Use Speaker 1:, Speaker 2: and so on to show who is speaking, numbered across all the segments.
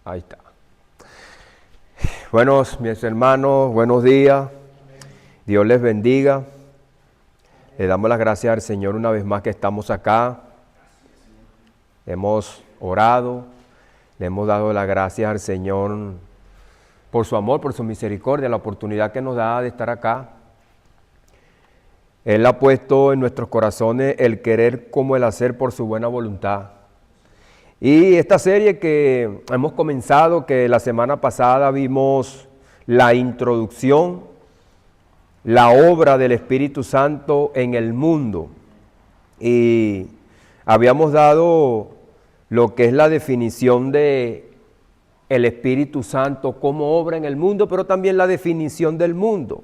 Speaker 1: Ahí está. Buenos, mis hermanos, buenos días. Dios les bendiga. Le damos las gracias al Señor una vez más que estamos acá. Hemos orado, le hemos dado las gracias al Señor por su amor, por su misericordia, la oportunidad que nos da de estar acá. Él ha puesto en nuestros corazones el querer como el hacer por su buena voluntad. Y esta serie que hemos comenzado, que la semana pasada vimos la introducción, la obra del Espíritu Santo en el mundo. Y habíamos dado lo que es la definición de el Espíritu Santo como obra en el mundo, pero también la definición del mundo.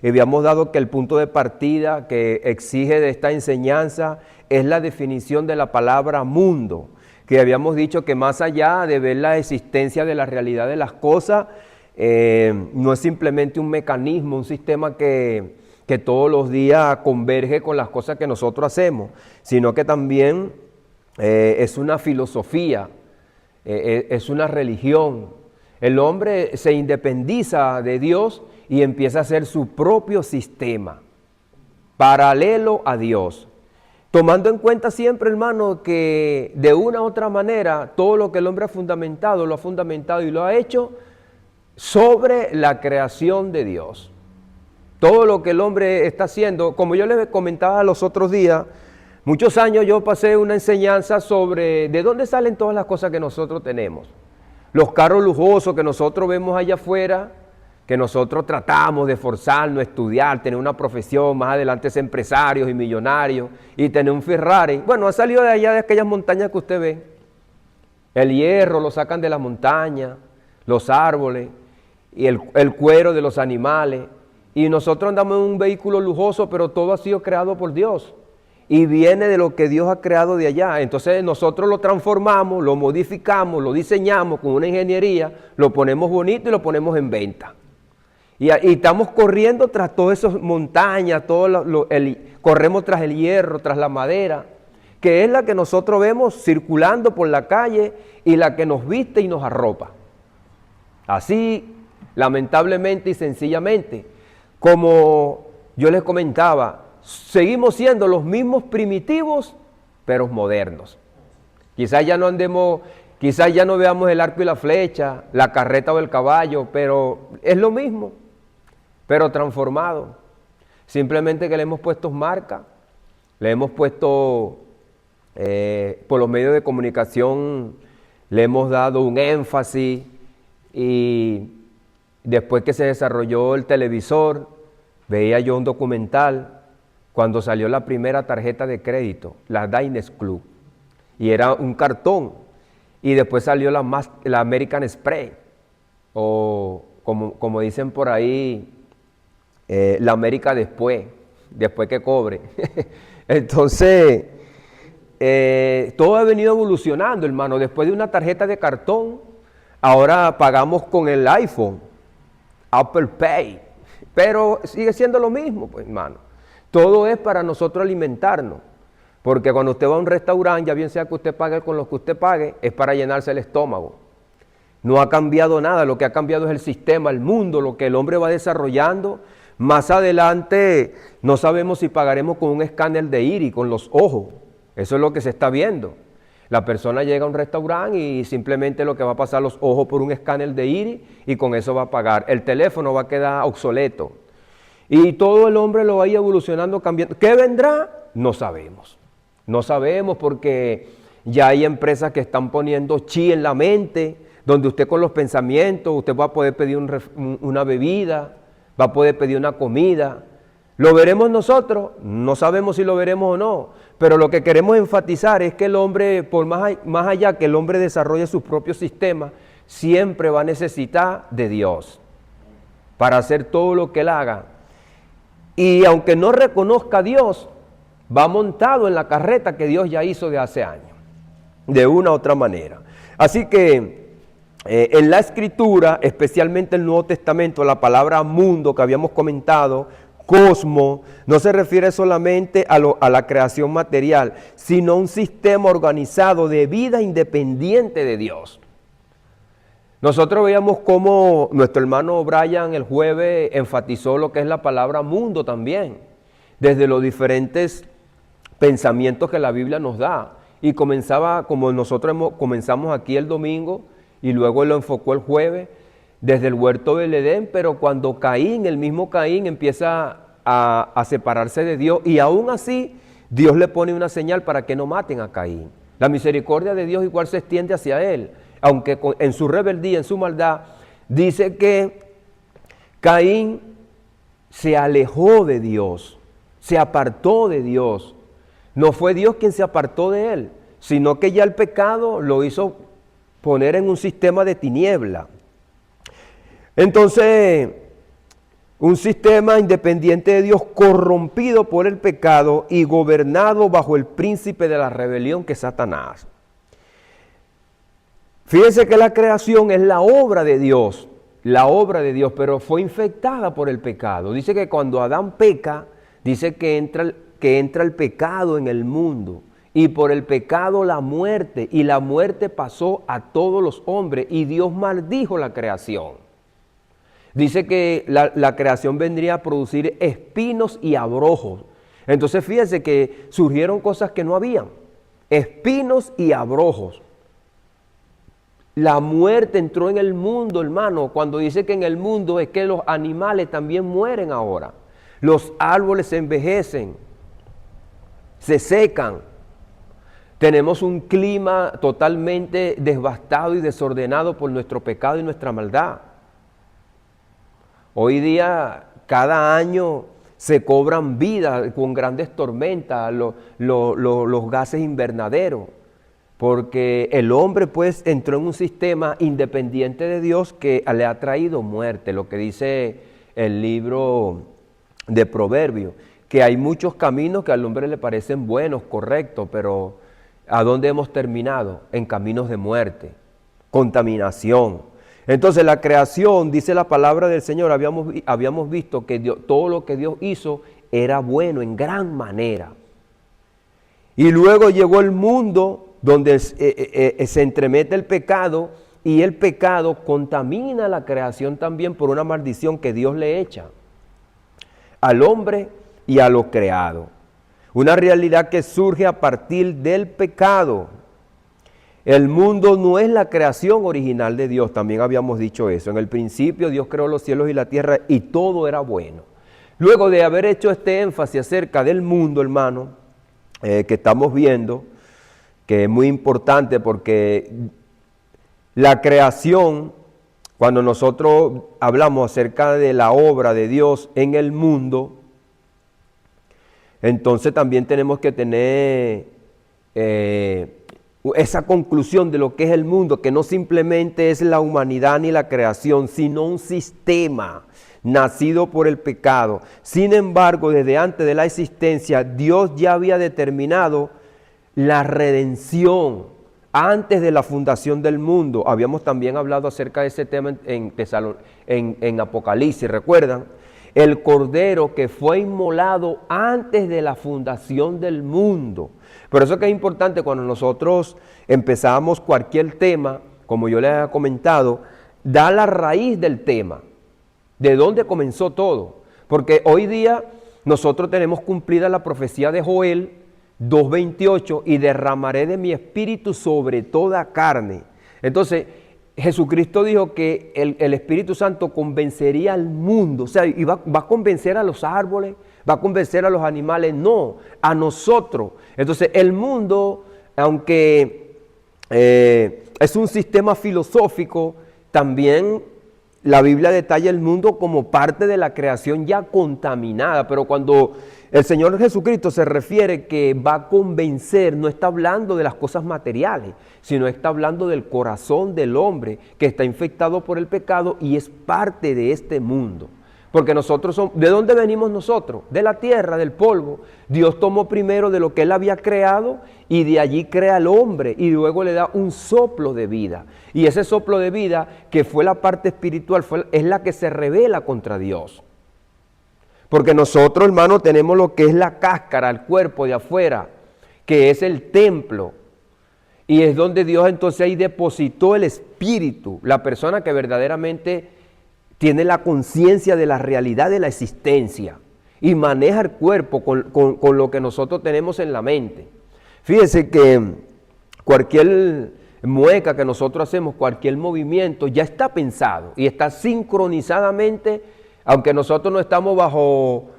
Speaker 1: Y habíamos dado que el punto de partida que exige de esta enseñanza es la definición de la palabra mundo, que habíamos dicho que más allá de ver la existencia de la realidad de las cosas, no es simplemente un mecanismo, un sistema que todos los días converge con las cosas que nosotros hacemos, sino que también es una filosofía, es una religión. El hombre se independiza de Dios y empieza a hacer su propio sistema, paralelo a Dios. Tomando en cuenta siempre, hermano, que de una u otra manera, todo lo que el hombre ha fundamentado, lo ha fundamentado y lo ha hecho sobre la creación de Dios. Todo lo que el hombre está haciendo, como yo les comentaba los otros días, muchos años yo pasé una enseñanza sobre de dónde salen todas las cosas que nosotros tenemos. Los carros lujosos que nosotros vemos allá afuera, que nosotros tratamos de esforzarnos, estudiar, tener una profesión, más adelante ser empresarios y millonarios y tener un Ferrari. Bueno, ha salido de allá de aquellas montañas que usted ve. El hierro lo sacan de las montañas, los árboles y el cuero de los animales. Y nosotros andamos en un vehículo lujoso, pero todo ha sido creado por Dios. Y viene de lo que Dios ha creado de allá. Entonces nosotros lo transformamos, lo modificamos, lo diseñamos con una ingeniería, lo ponemos bonito y lo ponemos en venta. Y estamos corriendo tras todas esas montañas, corremos tras el hierro, tras la madera, que es la que nosotros vemos circulando por la calle y la que nos viste y nos arropa. Así, lamentablemente y sencillamente, como yo les comentaba, seguimos siendo los mismos primitivos, pero modernos. Quizás ya no veamos el arco y la flecha, la carreta o el caballo, pero es lo mismo, pero transformado. Simplemente que le hemos puesto marca, le hemos puesto, por los medios de comunicación, le hemos dado un énfasis y después que se desarrolló el televisor, veía yo un documental cuando salió la primera tarjeta de crédito, la Diners Club, y era un cartón, y después salió la American Express, o como dicen por ahí, la América después que cobre. Entonces, todo ha venido evolucionando, hermano. Después de una tarjeta de cartón, ahora pagamos con el iPhone, Apple Pay, pero sigue siendo lo mismo, pues, hermano. Todo es para nosotros alimentarnos, porque cuando usted va a un restaurante, ya bien sea que usted pague con lo que usted pague, es para llenarse el estómago. No ha cambiado nada, lo que ha cambiado es el sistema, el mundo, lo que el hombre va desarrollando. Más adelante no sabemos si pagaremos con un escáner de iris, con los ojos. Eso es lo que se está viendo. La persona llega a un restaurante y simplemente lo que va a pasar los ojos por un escáner de iris y con eso va a pagar. El teléfono va a quedar obsoleto. Y todo el hombre lo va a ir evolucionando, cambiando. ¿Qué vendrá? No sabemos. No sabemos porque ya hay empresas que están poniendo chi en la mente, donde usted con los pensamientos, usted va a poder pedir una bebida, va a poder pedir una comida. ¿Lo veremos nosotros? No sabemos si lo veremos o no, pero lo que queremos enfatizar es que el hombre, por más allá que el hombre desarrolle su propio sistema, siempre va a necesitar de Dios para hacer todo lo que él haga. Y aunque no reconozca a Dios, va montado en la carreta que Dios ya hizo de hace años, de una u otra manera. Así que en la Escritura, especialmente el Nuevo Testamento, la palabra mundo que habíamos comentado, cosmos, no se refiere solamente a la creación material, sino a un sistema organizado de vida independiente de Dios. Nosotros veíamos cómo nuestro hermano Brian el jueves enfatizó lo que es la palabra mundo también, desde los diferentes pensamientos que la Biblia nos da. Y comenzaba, como nosotros comenzamos aquí el domingo, y luego lo enfocó el jueves, desde el huerto del Edén, pero cuando Caín, el mismo Caín, empieza a separarse de Dios, y aún así Dios le pone una señal para que no maten a Caín. La misericordia de Dios igual se extiende hacia él, aunque en su rebeldía, en su maldad, dice que Caín se alejó de Dios, se apartó de Dios. No fue Dios quien se apartó de él, sino que ya el pecado lo hizo poner en un sistema de tiniebla. Entonces, un sistema independiente de Dios, corrompido por el pecado y gobernado bajo el príncipe de la rebelión que es Satanás. Fíjense que la creación es la obra de Dios, pero fue infectada por el pecado. Dice que cuando Adán peca, dice que entra el pecado en el mundo, y por el pecado la muerte, y la muerte pasó a todos los hombres, y Dios maldijo la creación. Dice que la creación vendría a producir espinos y abrojos. Entonces fíjense que surgieron cosas que no habían, espinos y abrojos. La muerte entró en el mundo, hermano. Cuando dice que en el mundo es que los animales también mueren ahora. Los árboles se envejecen, se secan. Tenemos un clima totalmente devastado y desordenado por nuestro pecado y nuestra maldad. Hoy día, cada año se cobran vidas con grandes tormentas, los gases invernaderos, porque el hombre pues entró en un sistema independiente de Dios que le ha traído muerte, lo que dice el libro de Proverbios, que hay muchos caminos que al hombre le parecen buenos, correctos, pero ¿a dónde hemos terminado? En caminos de muerte, contaminación. Entonces la creación, dice la palabra del Señor, habíamos visto que todo lo que Dios hizo era bueno en gran manera. Y luego llegó el mundo donde se entremete el pecado, y el pecado contamina la creación también por una maldición que Dios le echa al hombre y a lo creado. Una realidad que surge a partir del pecado. El mundo no es la creación original de Dios, también habíamos dicho eso. En el principio Dios creó los cielos y la tierra y todo era bueno. Luego de haber hecho este énfasis acerca del mundo, hermano, que estamos viendo, que es muy importante porque la creación, cuando nosotros hablamos acerca de la obra de Dios en el mundo, entonces también tenemos que tener esa conclusión de lo que es el mundo, que no simplemente es la humanidad ni la creación, sino un sistema nacido por el pecado. Sin embargo, desde antes de la existencia, Dios ya había determinado la redención antes de la fundación del mundo. Habíamos también hablado acerca de ese tema en Apocalipsis, ¿recuerdan? El Cordero que fue inmolado antes de la fundación del mundo. Por eso que es importante cuando nosotros empezamos cualquier tema, como yo les he comentado, da la raíz del tema, de dónde comenzó todo. Porque hoy día nosotros tenemos cumplida la profecía de Joel 2:28, y derramaré de mi espíritu sobre toda carne. Entonces, Jesucristo dijo que el Espíritu Santo convencería al mundo, o sea, y va a convencer a los árboles, va a convencer a los animales, no, a nosotros. Entonces, el mundo, aunque es un sistema filosófico, también la Biblia detalla el mundo como parte de la creación ya contaminada, pero cuando el Señor Jesucristo se refiere que va a convencer, no está hablando de las cosas materiales, sino está hablando del corazón del hombre que está infectado por el pecado y es parte de este mundo. Porque nosotros somos, ¿de dónde venimos nosotros? De la tierra, del polvo. Dios tomó primero de lo que Él había creado y de allí crea al hombre y luego le da un soplo de vida. Y ese soplo de vida, que fue la parte espiritual, es la que se rebela contra Dios. Porque nosotros, hermano, tenemos lo que es la cáscara, el cuerpo de afuera, que es el templo. Y es donde Dios entonces ahí depositó el espíritu, la persona que verdaderamente tiene la conciencia de la realidad de la existencia y maneja el cuerpo con lo que nosotros tenemos en la mente. Fíjese que cualquier mueca que nosotros hacemos, cualquier movimiento ya está pensado y está sincronizadamente, aunque nosotros no estamos bajo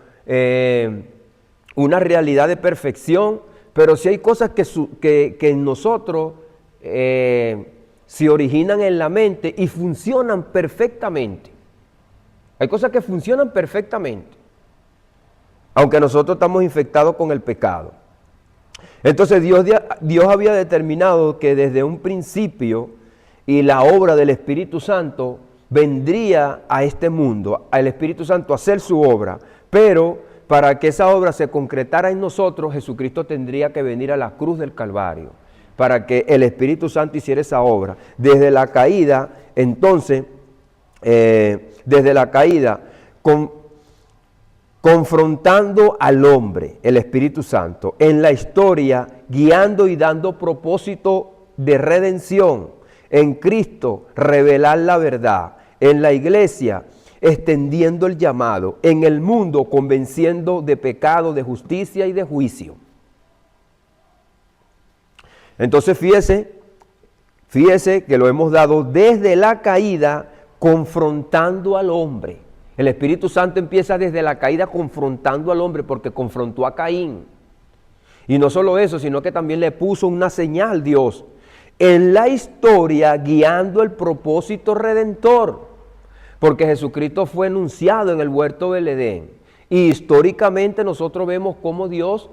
Speaker 1: una realidad de perfección, pero sí hay cosas que en nosotros se originan en la mente y funcionan perfectamente. Hay cosas que funcionan perfectamente, aunque nosotros estamos infectados con el pecado. Entonces Dios había determinado que desde un principio y la obra del Espíritu Santo vendría a este mundo, al Espíritu Santo a hacer su obra, pero para que esa obra se concretara en nosotros, Jesucristo tendría que venir a la cruz del Calvario, para que el Espíritu Santo hiciera esa obra. Desde la caída, entonces, desde la caída, confrontando al hombre, el Espíritu Santo, en la historia, guiando y dando propósito de redención, en Cristo, revelar la verdad, en la iglesia, extendiendo el llamado, en el mundo, convenciendo de pecado, de justicia y de juicio. Entonces fíjese que lo hemos dado desde la caída, confrontando al hombre. El Espíritu Santo empieza desde la caída confrontando al hombre porque confrontó a Caín. Y no solo eso, sino que también le puso una señal Dios en la historia guiando el propósito redentor. Porque Jesucristo fue anunciado en el huerto del Edén. Y históricamente nosotros vemos cómo Dios,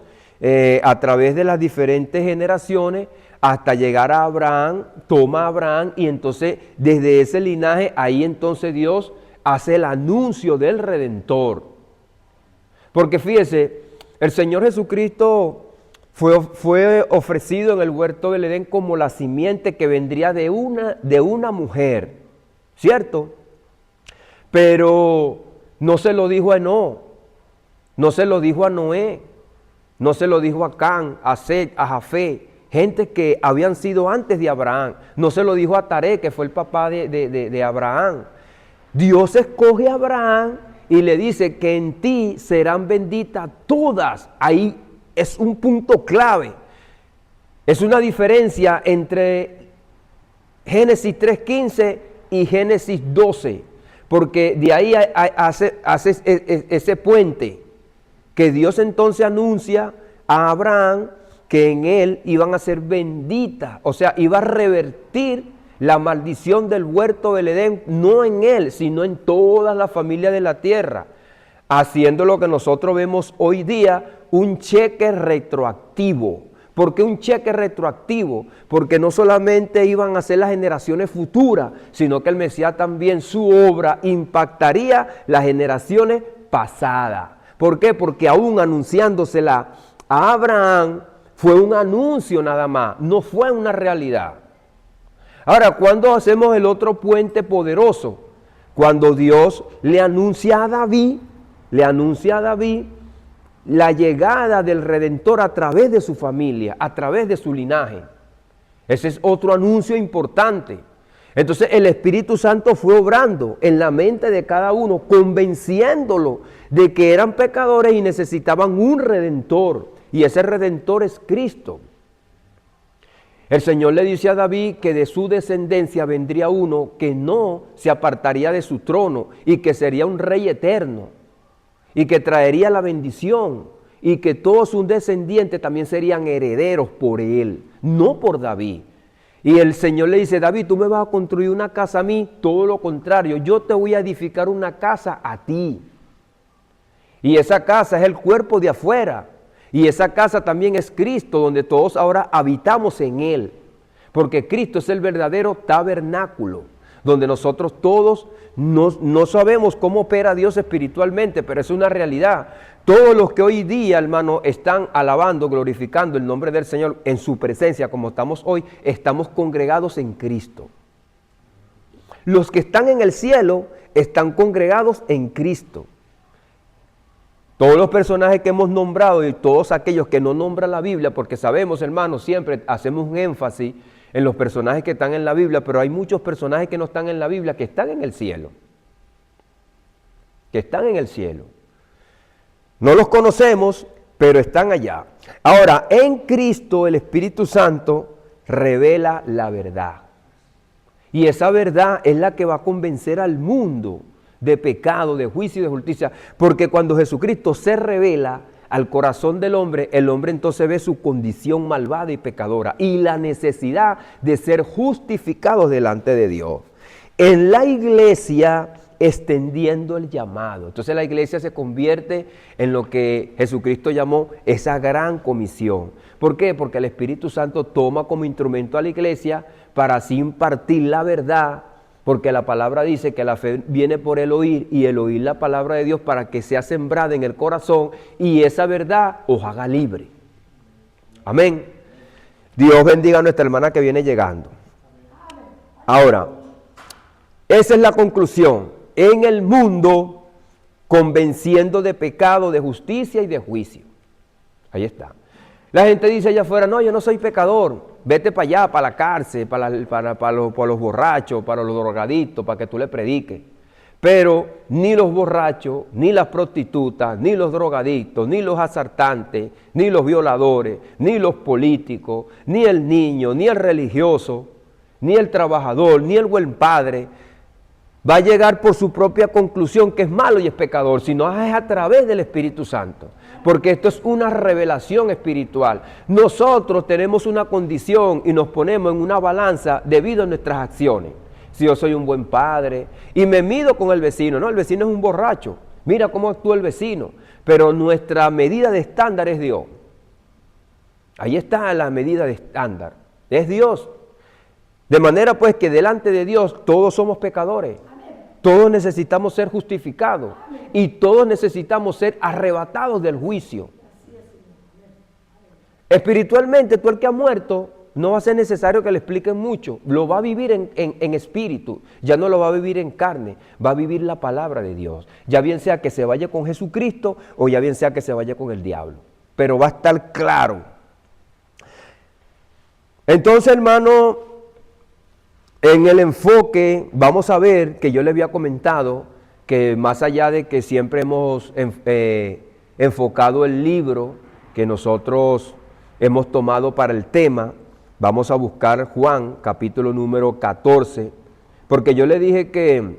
Speaker 1: a través de las diferentes generaciones, hasta llegar a Abraham, toma a Abraham y entonces desde ese linaje, ahí entonces Dios hace el anuncio del Redentor. Porque fíjese, el Señor Jesucristo fue ofrecido en el huerto del Edén como la simiente que vendría de una mujer, ¿cierto? Pero no se lo dijo a Enoc, no se lo dijo a Noé, no se lo dijo a Can, a Set, a Jafé, gente que habían sido antes de Abraham. No se lo dijo a Taré, que fue el papá de Abraham. Dios escoge a Abraham y le dice que en ti serán benditas todas. Ahí es un punto clave. Es una diferencia entre Génesis 3:15 y Génesis 12. Porque de ahí hace ese puente que Dios entonces anuncia a Abraham que en él iban a ser benditas. O sea, iba a revertir la maldición del huerto del Edén, no en él, sino en todas las familias de la tierra, haciendo lo que nosotros vemos hoy día, un cheque retroactivo. ¿Por qué un cheque retroactivo? Porque no solamente iban a ser las generaciones futuras, sino que el Mesías también, su obra impactaría las generaciones pasadas. ¿Por qué? Porque aún anunciándosela a Abraham, fue un anuncio nada más, no fue una realidad. Ahora, ¿cuándo hacemos el otro puente poderoso? Cuando Dios le anuncia a David la llegada del Redentor a través de su familia, a través de su linaje. Ese es otro anuncio importante. Entonces el Espíritu Santo fue obrando en la mente de cada uno, convenciéndolo de que eran pecadores y necesitaban un Redentor. Y ese Redentor es Cristo. El Señor le dice a David que de su descendencia vendría uno que no se apartaría de su trono y que sería un rey eterno y que traería la bendición y que todos sus descendientes también serían herederos por él, no por David. Y el Señor le dice, David, tú me vas a construir una casa a mí, todo lo contrario, yo te voy a edificar una casa a ti. Y esa casa es el cuerpo de afuera. Y esa casa también es Cristo, donde todos ahora habitamos en Él. Porque Cristo es el verdadero tabernáculo, donde nosotros todos no sabemos cómo opera Dios espiritualmente, pero es una realidad. Todos los que hoy día, hermano, están alabando, glorificando el nombre del Señor en su presencia, como estamos hoy, estamos congregados en Cristo. Los que están en el cielo están congregados en Cristo. Todos los personajes que hemos nombrado y todos aquellos que no nombran la Biblia, porque sabemos, hermanos, siempre hacemos un énfasis en los personajes que están en la Biblia, pero hay muchos personajes que no están en la Biblia, que están en el cielo. Que están en el cielo. No los conocemos, pero están allá. Ahora, en Cristo el Espíritu Santo revela la verdad. Y esa verdad es la que va a convencer al mundo de pecado, de juicio y de justicia. Porque cuando Jesucristo se revela al corazón del hombre, el hombre entonces ve su condición malvada y pecadora y la necesidad de ser justificados delante de Dios. En la iglesia, extendiendo el llamado. Entonces la iglesia se convierte en lo que Jesucristo llamó esa gran comisión. ¿Por qué? Porque el Espíritu Santo toma como instrumento a la iglesia para así impartir la verdad, porque la palabra dice que la fe viene por el oír y el oír la palabra de Dios para que sea sembrada en el corazón y esa verdad os haga libre. Amén. Dios bendiga a nuestra hermana que viene llegando. Ahora, esa es la conclusión. En el mundo, convenciendo de pecado, de justicia y de juicio. Ahí está. La gente dice allá afuera, no, yo no soy pecador. Vete para allá, para la cárcel, para los borrachos, para los drogadictos, para que tú le prediques. Pero ni los borrachos, ni las prostitutas, ni los drogadictos, ni los asaltantes, ni los violadores, ni los políticos, ni el niño, ni el religioso, ni el trabajador, ni el buen padre, va a llegar por su propia conclusión que es malo y es pecador, sino es a través del Espíritu Santo. Porque esto es una revelación espiritual. Nosotros tenemos una condición y nos ponemos en una balanza debido a nuestras acciones. Si yo soy un buen padre y me mido con el vecino, no, el vecino es un borracho, mira cómo actúa el vecino, pero nuestra medida de estándar es Dios. Ahí está la medida de estándar, es Dios. De manera pues que delante de Dios todos somos pecadores. Todos necesitamos ser justificados y todos necesitamos ser arrebatados del juicio. Espiritualmente, tú el que ha muerto, no va a ser necesario que le expliquen mucho. Lo va a vivir en espíritu, ya no lo va a vivir en carne, va a vivir la palabra de Dios. Ya bien sea que se vaya con Jesucristo o ya bien sea que se vaya con el diablo. Pero va a estar claro. Entonces, hermano, en el enfoque, vamos a ver que yo les había comentado que más allá de que siempre hemos enfocado el libro que nosotros hemos tomado para el tema, vamos a buscar Juan, capítulo número 14, porque yo le dije que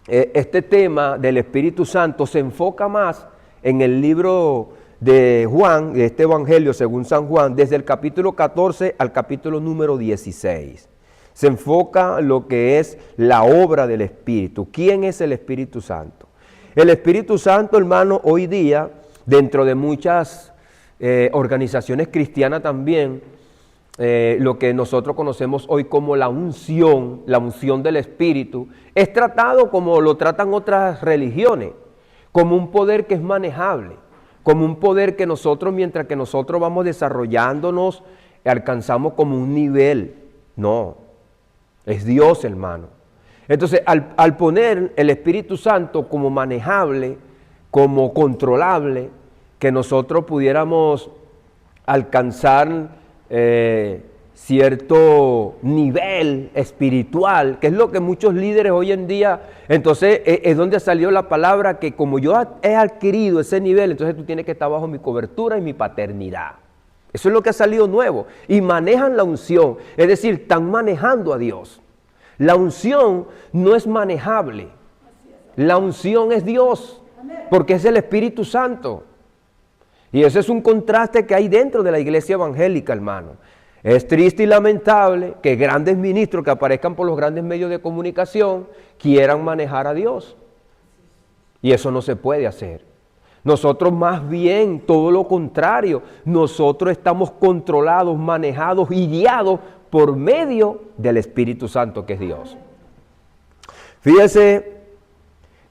Speaker 1: este tema del Espíritu Santo se enfoca más en el libro de Juan, de este Evangelio según San Juan, desde el capítulo 14 al capítulo número 16. Se enfoca lo que es la obra del Espíritu. ¿Quién es el Espíritu Santo? El Espíritu Santo, hermano, hoy día, dentro de muchas organizaciones cristianas también, lo que nosotros conocemos hoy como la unción del Espíritu, es tratado como lo tratan otras religiones, como un poder que es manejable, como un poder que nosotros, mientras que nosotros vamos desarrollándonos, alcanzamos como un nivel. No. Es Dios, hermano. Entonces, al poner el Espíritu Santo como manejable, como controlable, que nosotros pudiéramos alcanzar cierto nivel espiritual, que es lo que muchos líderes hoy en día, entonces es donde salió la palabra que como yo he adquirido ese nivel, entonces tú tienes que estar bajo mi cobertura y mi paternidad. Eso es lo que ha salido nuevo. Y manejan la unción. Es decir, están manejando a Dios. La unción no es manejable. La unción es Dios. Porque es el Espíritu Santo. Y ese es un contraste que hay dentro de la iglesia evangélica, hermano. Es triste y lamentable que grandes ministros que aparezcan por los grandes medios de comunicación quieran manejar a Dios. Y eso no se puede hacer. Nosotros más bien, todo lo contrario, nosotros estamos controlados, manejados y guiados por medio del Espíritu Santo que es Dios. Fíjese,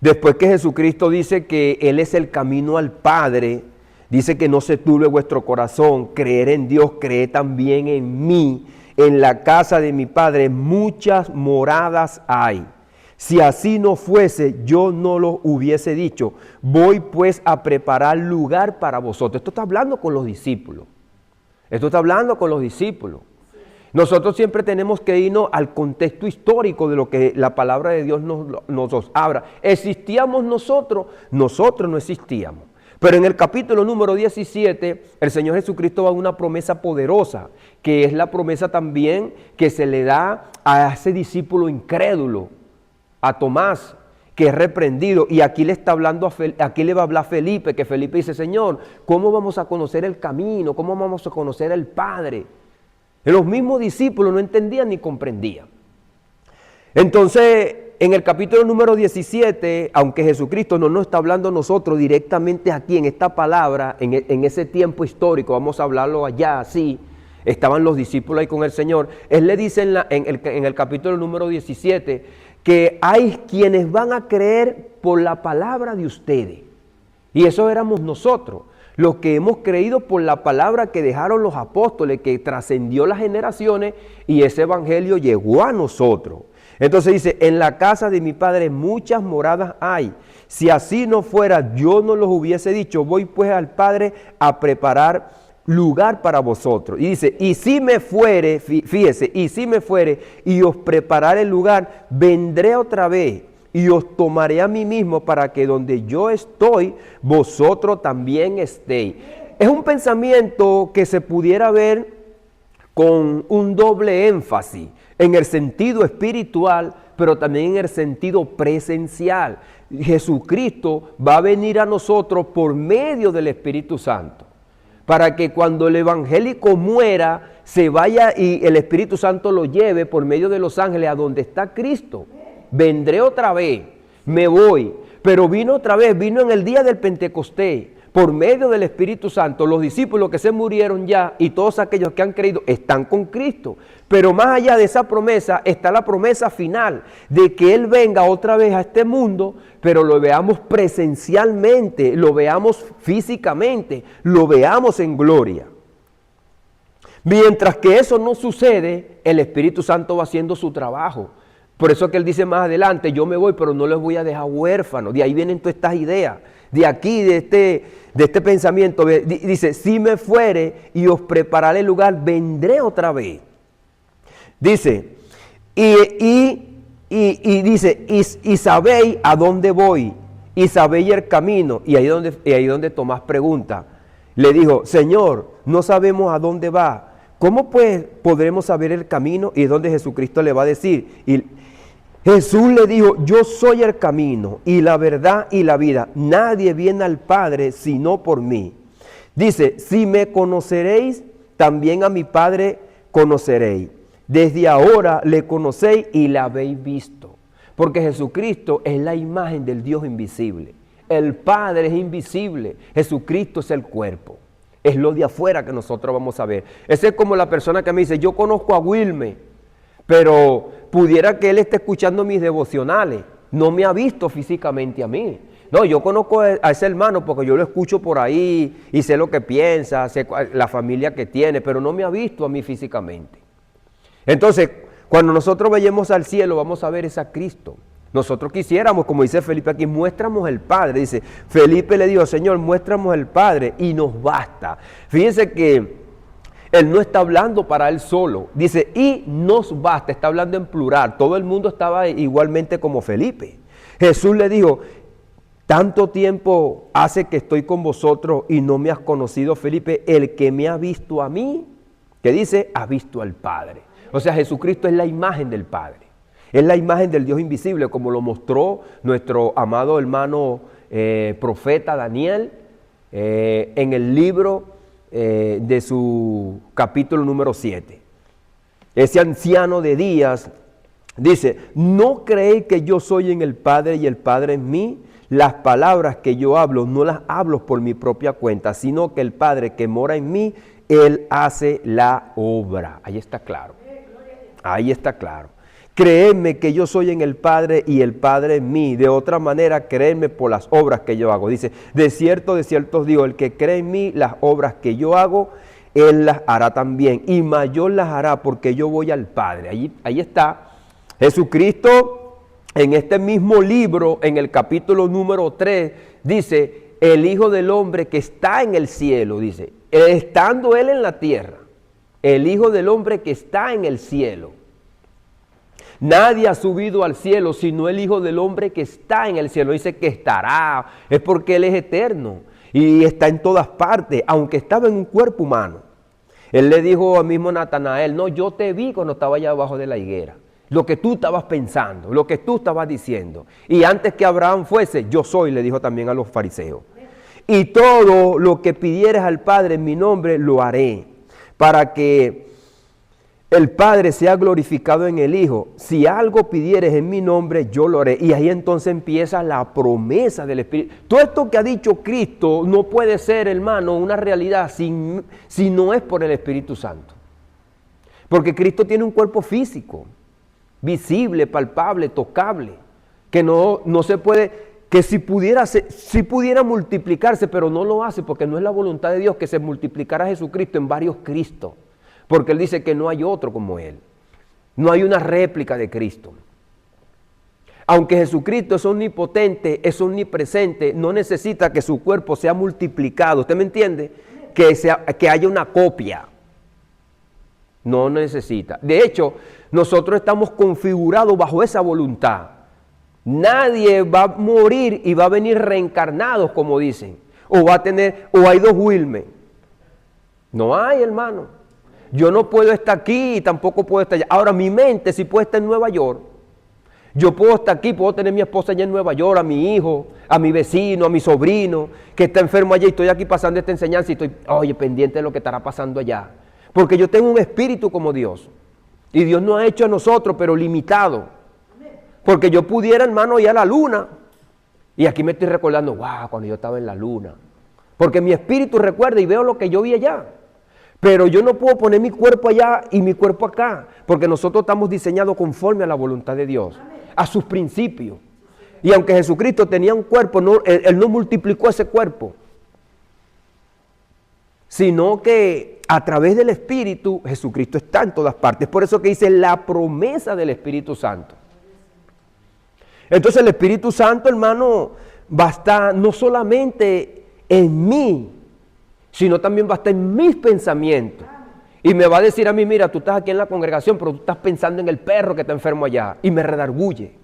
Speaker 1: después que Jesucristo dice que Él es el camino al Padre, dice que no se turbe vuestro corazón, creer en Dios, creer también en mí. En la casa de mi Padre muchas moradas hay. Si así no fuese, yo no lo hubiese dicho. Voy pues a preparar lugar para vosotros. Esto está hablando con los discípulos. Esto está hablando con los discípulos. Nosotros siempre tenemos que irnos al contexto histórico de lo que la palabra de Dios nos habla. ¿Existíamos nosotros? Nosotros no existíamos. Pero en el capítulo número 17, el Señor Jesucristo da una promesa poderosa, que es la promesa también que se le da a ese discípulo incrédulo, a Tomás, que es reprendido. Y aquí le está hablando, aquí le va a hablar Felipe, que Felipe dice, Señor, ¿cómo vamos a conocer el camino? ¿Cómo vamos a conocer al Padre? Los mismos discípulos no entendían ni comprendían. Entonces, en el capítulo número 17, aunque Jesucristo no nos está hablando a nosotros directamente aquí en esta palabra, en ese tiempo histórico, vamos a hablarlo allá, así, estaban los discípulos ahí con el Señor. Él le dice en el capítulo número 17 que hay quienes van a creer por la palabra de ustedes. Y eso éramos nosotros, los que hemos creído por la palabra que dejaron los apóstoles, que trascendió las generaciones y ese evangelio llegó a nosotros. Entonces dice, en la casa de mi Padre muchas moradas hay. Si así no fuera, yo no los hubiese dicho. Voy pues al Padre a preparar lugar para vosotros. Y dice, y si me fuere, fíjese, y si me fuere y os prepararé el lugar, vendré otra vez y os tomaré a mí mismo para que donde yo estoy, vosotros también estéis. Es un pensamiento que se pudiera ver con un doble énfasis, en el sentido espiritual, pero también en el sentido presencial. Jesucristo va a venir a nosotros por medio del Espíritu Santo, para que cuando el evangélico muera, se vaya y el Espíritu Santo lo lleve por medio de los ángeles a donde está Cristo. Vendré otra vez, me voy, pero vino otra vez, vino en el día del Pentecostés, por medio del Espíritu Santo. Los discípulos que se murieron ya y todos aquellos que han creído están con Cristo. Pero más allá de esa promesa está la promesa final de que Él venga otra vez a este mundo, pero lo veamos presencialmente, lo veamos físicamente, lo veamos en gloria. Mientras que eso no sucede, el Espíritu Santo va haciendo su trabajo. Por eso que Él dice más adelante, yo me voy, pero no les voy a dejar huérfanos. De ahí vienen todas estas ideas. De aquí, de este pensamiento, dice, si me fuere y os prepararé el lugar, vendré otra vez. Dice, y sabéis a dónde voy, y sabéis el camino. Y ahí donde Tomás pregunta, le dijo, Señor, no sabemos a dónde va. ¿Cómo pues podremos saber el camino? Y es donde Jesucristo le va a decir, y Jesús le dijo, yo soy el camino y la verdad y la vida. Nadie viene al Padre sino por mí. Dice, si me conoceréis, también a mi Padre conoceréis. Desde ahora le conocéis y la habéis visto. Porque Jesucristo es la imagen del Dios invisible. El Padre es invisible. Jesucristo es el cuerpo. Es lo de afuera que nosotros vamos a ver. Ese es como la persona que me dice, yo conozco a Wilmer, pero pudiera que él esté escuchando mis devocionales. No me ha visto físicamente a mí. No, yo conozco a ese hermano porque yo lo escucho por ahí y sé lo que piensa, sé la familia que tiene, pero no me ha visto a mí físicamente. Entonces, cuando nosotros vayamos al cielo, vamos a ver es a Cristo. Nosotros quisiéramos, como dice Felipe aquí, muéstranos el Padre. Dice, Felipe le dijo, Señor, muéstranos el Padre y nos basta. Fíjense que Él no está hablando para Él solo. Dice, y nos basta, está hablando en plural. Todo el mundo estaba igualmente como Felipe. Jesús le dijo, tanto tiempo hace que estoy con vosotros y no me has conocido, Felipe. El que me ha visto a mí, que dice, ha visto al Padre. O sea, Jesucristo es la imagen del Padre. Es la imagen del Dios invisible, como lo mostró nuestro amado hermano profeta Daniel en el libro de su capítulo número 7. Ese anciano de días dice, ¿no creéis que yo soy en el Padre y el Padre en mí? Las palabras que yo hablo no las hablo por mi propia cuenta, sino que el Padre que mora en mí, Él hace la obra. Ahí está claro. Ahí está claro. Creedme que yo soy en el Padre y el Padre en mí. De otra manera, creedme por las obras que yo hago. Dice, de cierto os digo, el que cree en mí, las obras que yo hago, Él las hará también. Y mayor las hará porque yo voy al Padre. Ahí está. Jesucristo en este mismo libro, en el capítulo número 3, dice, el Hijo del Hombre que está en el cielo, dice, estando Él en la tierra, el Hijo del Hombre que está en el cielo. Nadie ha subido al cielo sino el Hijo del Hombre que está en el cielo. Dice que estará, es porque Él es eterno y está en todas partes, aunque estaba en un cuerpo humano. Él le dijo al mismo Natanael, no, yo te vi cuando estaba allá abajo de la higuera. Lo que tú estabas pensando, lo que tú estabas diciendo. Y antes que Abraham fuese, yo soy, le dijo también a los fariseos. Y todo lo que pidieres al Padre en mi nombre, lo haré, para que el Padre sea glorificado en el Hijo. Si algo pidieres en mi nombre, yo lo haré. Y ahí entonces empieza la promesa del Espíritu. Todo esto que ha dicho Cristo no puede ser, hermano, una realidad si no es por el Espíritu Santo. Porque Cristo tiene un cuerpo físico, visible, palpable, tocable, que no se puede, que si pudiera multiplicarse, pero no lo hace porque no es la voluntad de Dios que se multiplicara Jesucristo en varios Cristos, porque Él dice que no hay otro como Él, no hay una réplica de Cristo. Aunque Jesucristo es omnipotente, es omnipresente, no necesita que su cuerpo sea multiplicado, ¿usted me entiende? Que haya una copia. No necesita. De hecho, nosotros estamos configurados bajo esa voluntad. Nadie va a morir y va a venir reencarnado, como dicen. O hay dos Wilmer. No hay, hermano. Yo no puedo estar aquí y tampoco puedo estar allá. Ahora, mi mente sí puede estar en Nueva York. Yo puedo estar aquí, puedo tener a mi esposa allá en Nueva York, a mi hijo, a mi vecino, a mi sobrino, que está enfermo allá y estoy aquí pasando esta enseñanza y estoy, pendiente de lo que estará pasando allá. Porque yo tengo un espíritu como Dios. Y Dios nos ha hecho a nosotros, pero limitado. Porque yo pudiera, hermano, ir a la luna. Y aquí me estoy recordando, cuando yo estaba en la luna. Porque mi espíritu recuerda y veo lo que yo vi allá. Pero yo no puedo poner mi cuerpo allá y mi cuerpo acá. Porque nosotros estamos diseñados conforme a la voluntad de Dios. A sus principios. Y aunque Jesucristo tenía un cuerpo, Él no multiplicó ese cuerpo. Sino que a través del Espíritu, Jesucristo está en todas partes. Por eso que dice la promesa del Espíritu Santo. Entonces el Espíritu Santo, hermano, va a estar no solamente en mí, sino también va a estar en mis pensamientos. Y me va a decir a mí, mira, tú estás aquí en la congregación, pero tú estás pensando en el perro que está enfermo allá. Y me redarguye.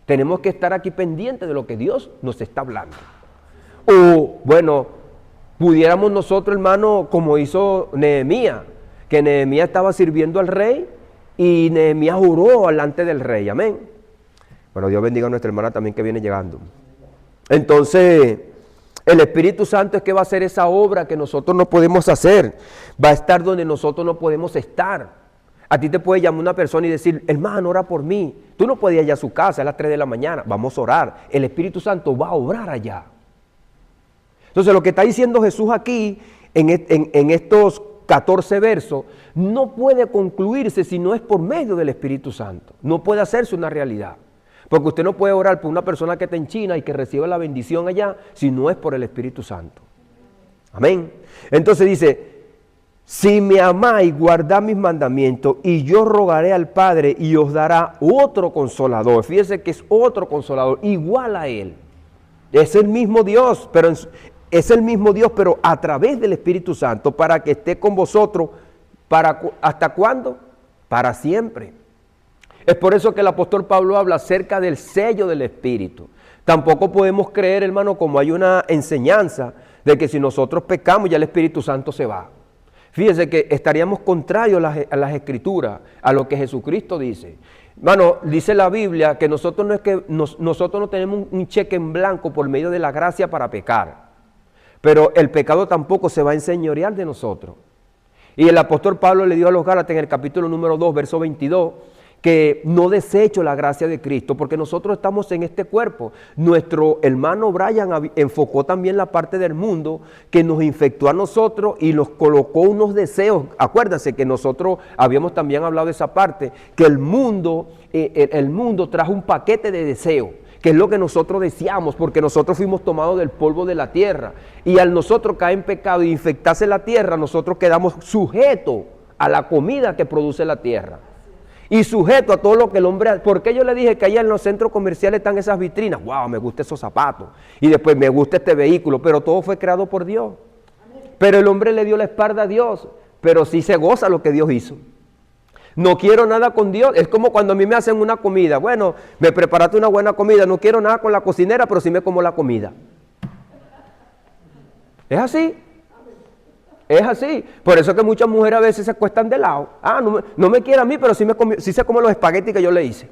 Speaker 1: Tenemos que estar aquí pendientes de lo que Dios nos está hablando. O, bueno, pudiéramos nosotros, hermano, como hizo Nehemías, que Nehemías estaba sirviendo al rey y Nehemías oró delante del rey. Amén. Bueno, Dios bendiga a nuestra hermana también que viene llegando. Entonces, el Espíritu Santo es que va a hacer esa obra que nosotros no podemos hacer. Va a estar donde nosotros no podemos estar. A ti te puede llamar una persona y decir, hermano, ora por mí. Tú no podías ir a su casa a las 3 de la mañana. Vamos a orar. El Espíritu Santo va a obrar allá. Entonces, lo que está diciendo Jesús aquí, en estos 14 versos, no puede concluirse si no es por medio del Espíritu Santo. No puede hacerse una realidad. Porque usted no puede orar por una persona que está en China y que reciba la bendición allá si no es por el Espíritu Santo. Amén. Entonces dice, si me amáis, guardad mis mandamientos y yo rogaré al Padre y os dará otro consolador. Fíjese que es otro consolador, igual a Él. Es el mismo Dios, pero a través del Espíritu Santo para que esté con vosotros. ¿Hasta cuándo? Para siempre. Es por eso que el apóstol Pablo habla acerca del sello del Espíritu. Tampoco podemos creer, hermano, como hay una enseñanza de que si nosotros pecamos ya el Espíritu Santo se va. Fíjense que estaríamos contrarios a las Escrituras, a lo que Jesucristo dice. Hermano, dice la Biblia que nosotros no tenemos un cheque en blanco por medio de la gracia para pecar. Pero el pecado tampoco se va a enseñorear de nosotros. Y el apóstol Pablo le dio a los Gálatas en el capítulo número 2, verso 22, que no desecho la gracia de Cristo, porque nosotros estamos en este cuerpo. Nuestro hermano Brian enfocó también la parte del mundo que nos infectó a nosotros y nos colocó unos deseos. Acuérdense que nosotros habíamos también hablado de esa parte, que el mundo trajo un paquete de deseos, que es lo que nosotros deseamos, porque nosotros fuimos tomados del polvo de la tierra. Y al nosotros caer en pecado e infectarse la tierra, nosotros quedamos sujetos a la comida que produce la tierra. y sujeto a todo lo que el hombre hace. ¿Por qué yo le dije que allá en los centros comerciales están esas vitrinas? ¡Wow! Me gustan esos zapatos. Y después me gusta este vehículo, pero todo fue creado por Dios. Pero el hombre le dio la espalda a Dios, pero sí se goza lo que Dios hizo. No quiero nada con Dios. Es como cuando a mí me hacen una comida. Bueno, me preparaste una buena comida, no quiero nada con la cocinera, pero sí me como la comida. Es así. Es así. Por eso que muchas mujeres a veces se acuestan de lado. No me quiere a mí, pero sí se come los espaguetis que yo le hice.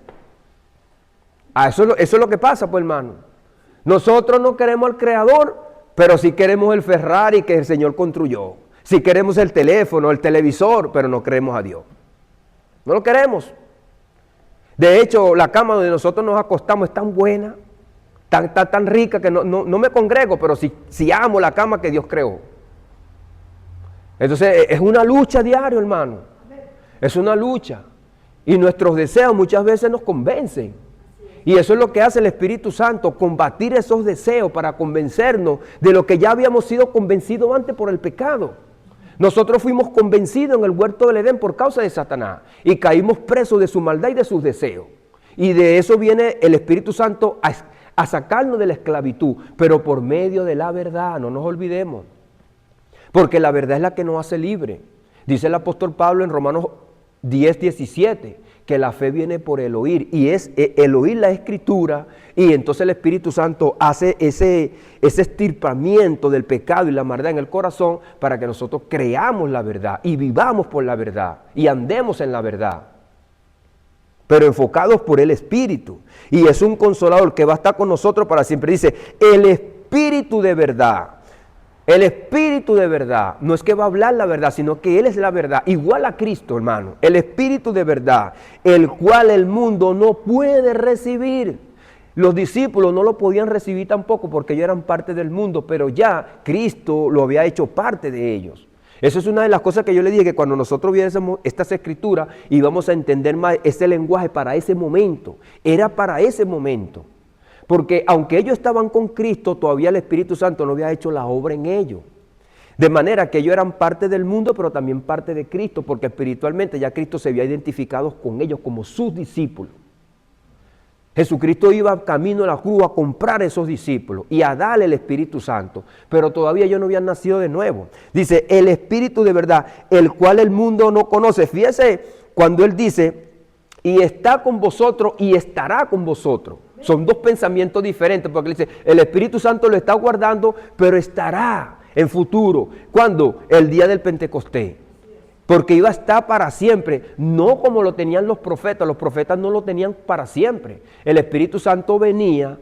Speaker 1: Eso es lo que pasa, pues, hermano. Nosotros no queremos al Creador, pero sí queremos el Ferrari que el Señor construyó. Sí queremos el teléfono, el televisor, pero no queremos a Dios. No lo queremos. De hecho, la cama donde nosotros nos acostamos es tan buena, tan rica, que no me congrego, pero sí amo la cama que Dios creó. Entonces, es una lucha diaria, hermano. Es una lucha. Y nuestros deseos muchas veces nos convencen. Y eso es lo que hace el Espíritu Santo, combatir esos deseos para convencernos de lo que ya habíamos sido convencidos antes por el pecado. Nosotros fuimos convencidos en el huerto del Edén por causa de Satanás y caímos presos de su maldad y de sus deseos. Y de eso viene el Espíritu Santo a sacarnos de la esclavitud, pero por medio de la verdad, no nos olvidemos. Porque la verdad es la que nos hace libre. Dice el apóstol Pablo en Romanos 10:17, que la fe viene por el oír, y es el oír la Escritura, y entonces el Espíritu Santo hace ese estirpamiento del pecado y la maldad en el corazón para que nosotros creamos la verdad y vivamos por la verdad y andemos en la verdad, pero enfocados por el Espíritu. Y es un consolador que va a estar con nosotros para siempre. Dice, el Espíritu de verdad. El Espíritu de verdad, no es que va a hablar la verdad, sino que Él es la verdad, igual a Cristo, hermano. El Espíritu de verdad, el cual el mundo no puede recibir. Los discípulos no lo podían recibir tampoco porque ellos eran parte del mundo, pero ya Cristo lo había hecho parte de ellos. Eso es una de las cosas que yo le dije, que cuando nosotros viésemos estas escrituras íbamos a entender más ese lenguaje para ese momento. Era para ese momento. Porque aunque ellos estaban con Cristo, todavía el Espíritu Santo no había hecho la obra en ellos. De manera que ellos eran parte del mundo, pero también parte de Cristo, porque espiritualmente ya Cristo se había identificado con ellos como sus discípulos. Jesucristo iba camino a la cruz a comprar a esos discípulos y a darle el Espíritu Santo, pero todavía ellos no habían nacido de nuevo. Dice, el Espíritu de verdad, el cual el mundo no conoce. Fíjese cuando Él dice, y está con vosotros y estará con vosotros. Son dos pensamientos diferentes, porque Él dice, el Espíritu Santo lo está guardando, pero estará en futuro. ¿Cuándo? El día del Pentecostés. Porque iba a estar para siempre, no como lo tenían los profetas no lo tenían para siempre. El Espíritu Santo venía,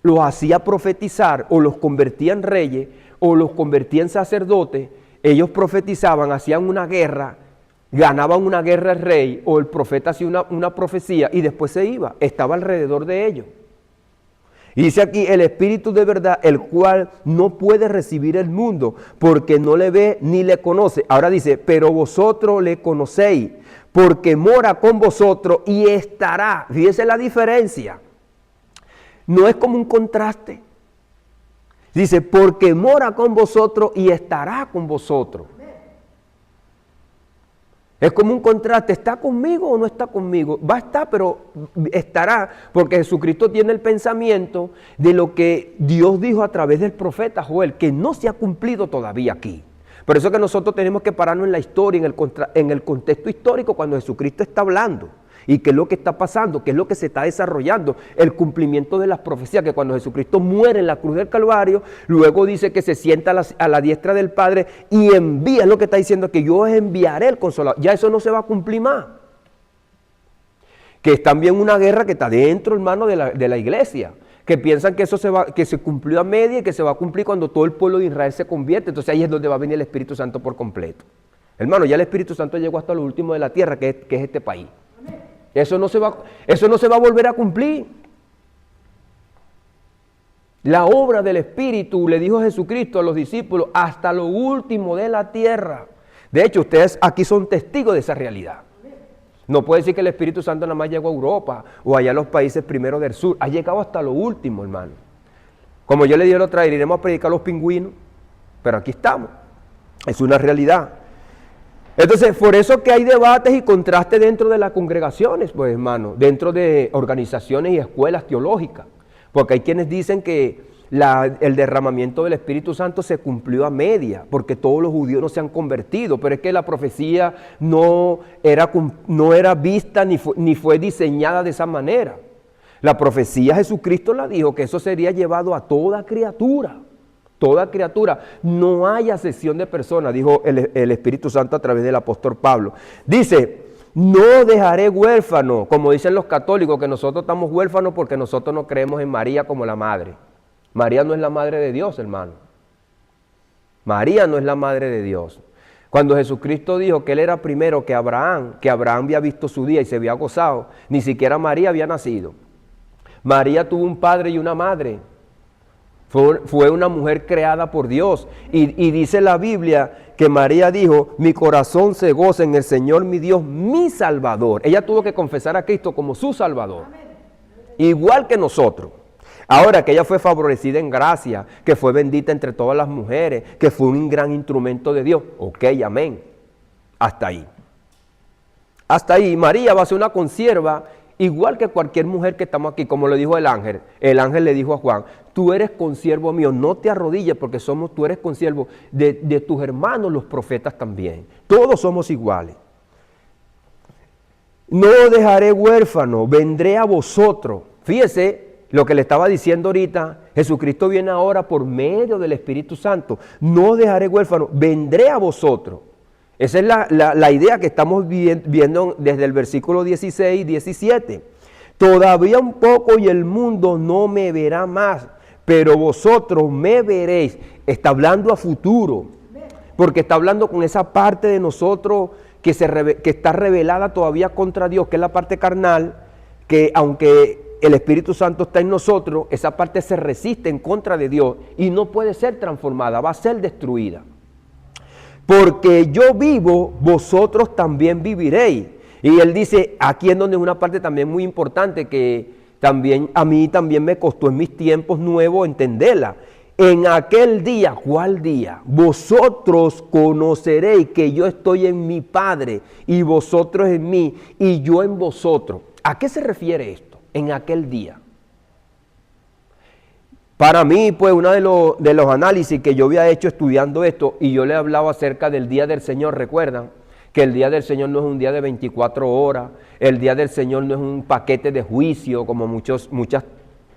Speaker 1: los hacía profetizar, o los convertía en reyes, o los convertía en sacerdotes. Ellos profetizaban, hacían una guerra, ganaban una guerra el rey, o el profeta hacía una profecía, y después se iba, estaba alrededor de ellos. Y dice aquí, el Espíritu de verdad, el cual no puede recibir el mundo, porque no le ve ni le conoce. Ahora dice, pero vosotros le conocéis, porque mora con vosotros y estará. Fíjese la diferencia. No es como un contraste. Dice, porque mora con vosotros y estará con vosotros. Es como un contraste, ¿está conmigo o no está conmigo? Va a estar, pero estará, porque Jesucristo tiene el pensamiento de lo que Dios dijo a través del profeta Joel, que no se ha cumplido todavía aquí. Por eso que nosotros tenemos que pararnos en la historia, en el contexto histórico cuando Jesucristo está hablando. Y qué es lo que está pasando, qué es lo que se está desarrollando, el cumplimiento de las profecías, que cuando Jesucristo muere en la cruz del Calvario, luego dice que se sienta a la diestra del Padre y envía, es lo que está diciendo, que yo os enviaré el Consolador. Ya eso no se va a cumplir más. Que es también una guerra que está dentro, hermano, de la iglesia, que piensan que eso que se cumplió a media y que se va a cumplir cuando todo el pueblo de Israel se convierte. Entonces ahí es donde va a venir el Espíritu Santo por completo. Hermano, ya el Espíritu Santo llegó hasta lo último de la tierra, que es este país. Eso no se va a volver a cumplir. La obra del Espíritu, le dijo Jesucristo a los discípulos, hasta lo último de la tierra. De hecho, ustedes aquí son testigos de esa realidad. No puede decir que el Espíritu Santo nada más llegó a Europa o allá a los países primero del sur. Ha llegado hasta lo último, hermano. Como yo le dije la otra vez, iremos a predicar a los pingüinos, pero aquí estamos. Es una realidad. Entonces, por eso que hay debates y contrastes dentro de las congregaciones, pues hermano, dentro de organizaciones y escuelas teológicas, porque hay quienes dicen que el derramamiento del Espíritu Santo se cumplió a media, porque todos los judíos no se han convertido, pero es que la profecía no era vista ni fue diseñada de esa manera. La profecía Jesucristo la dijo, que eso sería llevado a toda criatura. Toda criatura, no hay acepción de personas, dijo el Espíritu Santo a través del apóstol Pablo. Dice, no dejaré huérfano, como dicen los católicos, que nosotros estamos huérfanos porque nosotros no creemos en María como la madre. María no es la madre de Dios, hermano. María no es la madre de Dios. Cuando Jesucristo dijo que Él era primero que Abraham había visto su día y se había gozado, ni siquiera María había nacido. María tuvo un padre y una madre. Fue una mujer creada por Dios. Y dice la Biblia que María dijo, mi corazón se goza en el Señor mi Dios, mi Salvador. Ella tuvo que confesar a Cristo como su Salvador. Igual que nosotros. Ahora que ella fue favorecida en gracia, que fue bendita entre todas las mujeres, que fue un gran instrumento de Dios. Ok, amén. Hasta ahí. Hasta ahí. María va a ser una consierva igual que cualquier mujer que estamos aquí, como le dijo el ángel. El ángel le dijo a Juan, tú eres consiervo mío, no te arrodilles porque tú eres consiervo de tus hermanos los profetas también. Todos somos iguales. No dejaré huérfano, vendré a vosotros. Fíjese lo que le estaba diciendo ahorita, Jesucristo viene ahora por medio del Espíritu Santo. No dejaré huérfano, vendré a vosotros. Esa es la idea que estamos viendo desde el versículo 16 y 17. Todavía un poco y el mundo no me verá más, pero vosotros me veréis. Está hablando a futuro, porque está hablando con esa parte de nosotros que está revelada todavía contra Dios, que es la parte carnal, que aunque el Espíritu Santo está en nosotros, esa parte se resiste en contra de Dios y no puede ser transformada, va a ser destruida. Porque yo vivo, vosotros también viviréis. Y él dice, aquí es donde es una parte también muy importante que también a mí también me costó en mis tiempos nuevos entenderla. En aquel día, ¿cuál día? Vosotros conoceréis que yo estoy en mi Padre y vosotros en mí y yo en vosotros. ¿A qué se refiere esto? En aquel día. Para mí, pues, uno de los análisis que yo había hecho estudiando esto, y yo le hablaba acerca del día del Señor, recuerdan que el día del Señor no es un día de 24 horas, el día del Señor no es un paquete de juicio, como muchas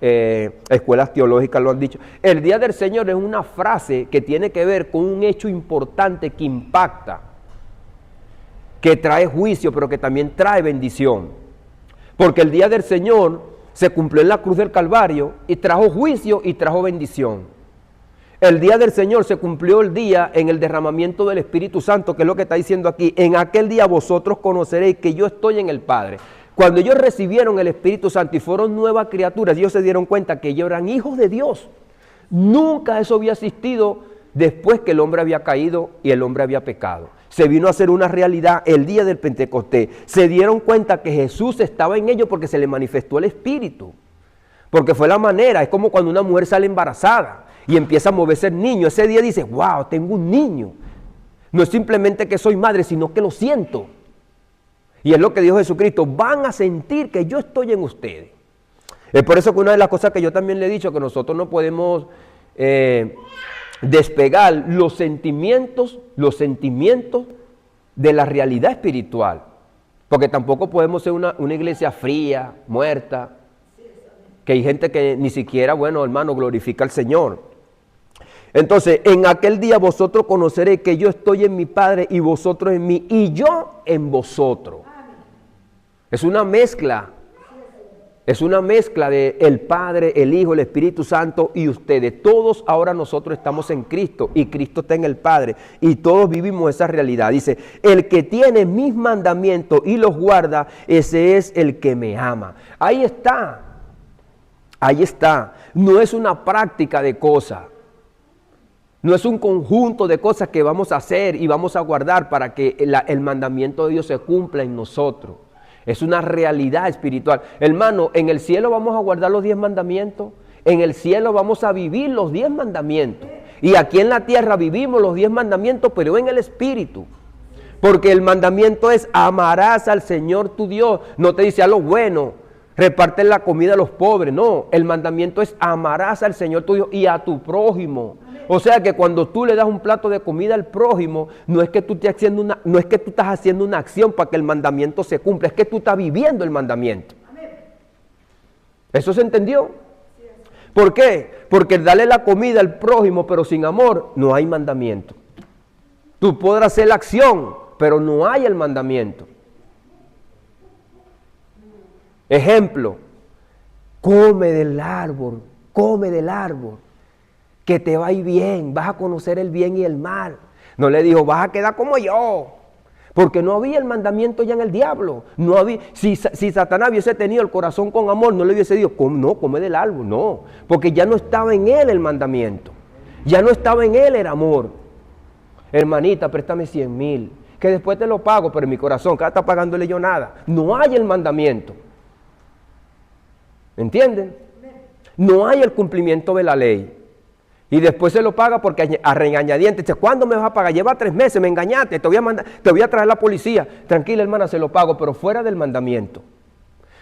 Speaker 1: escuelas teológicas lo han dicho. El día del Señor es una frase que tiene que ver con un hecho importante que impacta, que trae juicio, pero que también trae bendición. Porque el día del Señor se cumplió en la cruz del Calvario y trajo juicio y trajo bendición. El día del Señor se cumplió el día en el derramamiento del Espíritu Santo, que es lo que está diciendo aquí. En aquel día vosotros conoceréis que yo estoy en el Padre. Cuando ellos recibieron el Espíritu Santo y fueron nuevas criaturas, ellos se dieron cuenta que ellos eran hijos de Dios. Nunca eso había existido después que el hombre había caído y el hombre había pecado. Se vino a hacer una realidad el día del Pentecostés. Se dieron cuenta que Jesús estaba en ellos porque se le manifestó el Espíritu. Porque fue la manera, es como cuando una mujer sale embarazada y empieza a moverse el niño. Ese día dice, wow, tengo un niño. No es simplemente que soy madre, sino que lo siento. Y es lo que dijo Jesucristo, van a sentir que yo estoy en ustedes. Es por eso que una de las cosas que yo también le he dicho, que nosotros no podemos despegar los sentimientos de la realidad espiritual. Porque tampoco podemos ser una iglesia fría, muerta, que hay gente que ni siquiera, bueno, hermano, glorifica al Señor. Entonces, en aquel día vosotros conoceréis que yo estoy en mi Padre y vosotros en mí y yo en vosotros. Es una mezcla. Es una mezcla de el Padre, el Hijo, el Espíritu Santo y ustedes. Todos ahora nosotros estamos en Cristo y Cristo está en el Padre y todos vivimos esa realidad. Dice, el que tiene mis mandamientos y los guarda, ese es el que me ama. Ahí está. Ahí está. No es una práctica de cosas. No es un conjunto de cosas que vamos a hacer y vamos a guardar para que el mandamiento de Dios se cumpla en nosotros. Es una realidad espiritual. Hermano, en el cielo vamos a guardar los 10 mandamientos. En el cielo vamos a vivir los 10 mandamientos. Y aquí en la tierra vivimos los 10 mandamientos, pero en el espíritu. Porque el mandamiento es amarás al Señor tu Dios. No te dice a lo bueno, reparte la comida a los pobres. No, el mandamiento es amarás al Señor tu Dios y a tu prójimo. O sea que cuando tú le das un plato de comida al prójimo, no es que tú estás haciendo una acción para que el mandamiento se cumpla, es que tú estás viviendo el mandamiento. ¿Eso se entendió? ¿Por qué? Porque darle la comida al prójimo pero sin amor, no hay mandamiento. Tú podrás hacer la acción, pero no hay el mandamiento. Ejemplo, come del árbol, que te va a ir bien, vas a conocer el bien y el mal. No le dijo, vas a quedar como yo, porque no había el mandamiento ya en el diablo. No había, si Satanás hubiese tenido el corazón con amor, no le hubiese dicho, no, come del árbol, no, porque ya no estaba en él el mandamiento, ya no estaba en él el amor. Hermanita, préstame 100,000, que después te lo pago, pero en mi corazón, que está pagándole yo nada. No hay el mandamiento. ¿Entienden? No hay el cumplimiento de la ley. Y después se lo paga porque a regañadientes dice, ¿cuándo me vas a pagar? Lleva 3 meses, me engañaste, te voy a traer la policía. Tranquila, hermana, se lo pago, pero fuera del mandamiento.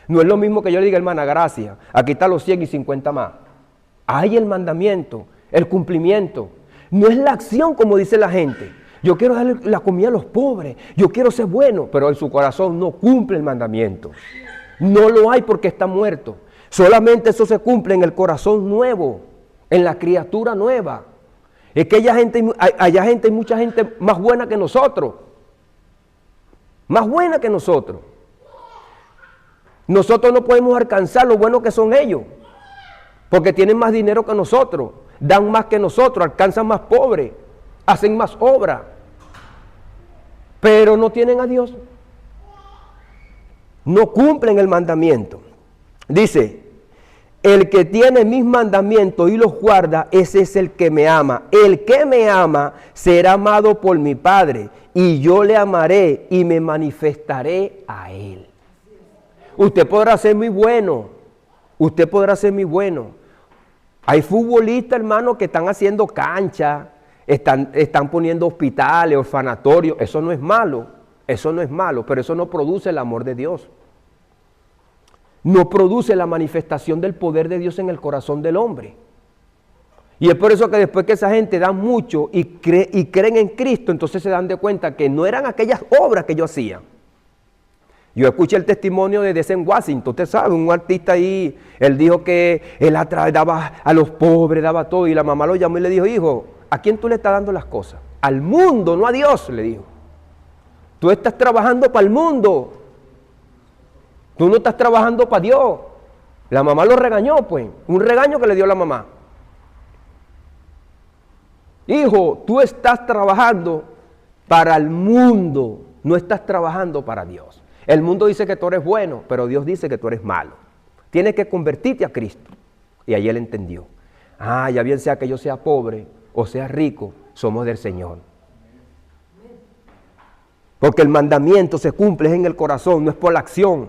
Speaker 1: No es lo mismo que yo le diga, hermana, gracias, aquí están los 100 y 50 más. Hay el mandamiento, el cumplimiento. No es la acción como dice la gente. Yo quiero darle la comida a los pobres, yo quiero ser bueno, pero en su corazón no cumple el mandamiento. No lo hay porque está muerto. Solamente eso se cumple en el corazón nuevo, en la criatura nueva. Es que hay mucha gente más buena que nosotros. Más buena que nosotros. Nosotros no podemos alcanzar lo bueno que son ellos, porque tienen más dinero que nosotros, dan más que nosotros, alcanzan más pobres, hacen más obra, pero no tienen a Dios. No cumplen el mandamiento. Dice, el que tiene mis mandamientos y los guarda, ese es el que me ama. El que me ama será amado por mi Padre, y yo le amaré y me manifestaré a él. Usted podrá ser muy bueno, usted podrá ser muy bueno. Hay futbolistas, hermanos, que están haciendo cancha, están poniendo hospitales, orfanatorios. Eso no es malo, pero eso no produce el amor de Dios. No produce la manifestación del poder de Dios en el corazón del hombre. Y es por eso que después que esa gente da mucho y creen en Cristo, entonces se dan de cuenta que no eran aquellas obras que ellos hacían. Yo escuché el testimonio de Denzel Washington, usted sabe, un artista ahí, él dijo que él daba a los pobres, daba todo, y la mamá lo llamó y le dijo, hijo, ¿a quién tú le estás dando las cosas? Al mundo, no a Dios, le dijo. Tú estás trabajando para el mundo. Tú no estás trabajando para Dios. La mamá lo regañó, pues. Un regaño que le dio la mamá. Hijo, tú estás trabajando para el mundo. No estás trabajando para Dios. El mundo dice que tú eres bueno, pero Dios dice que tú eres malo. Tienes que convertirte a Cristo. Y ahí él entendió. Ya bien sea que yo sea pobre o sea rico, somos del Señor. Porque el mandamiento se cumple en el corazón, no es por la acción.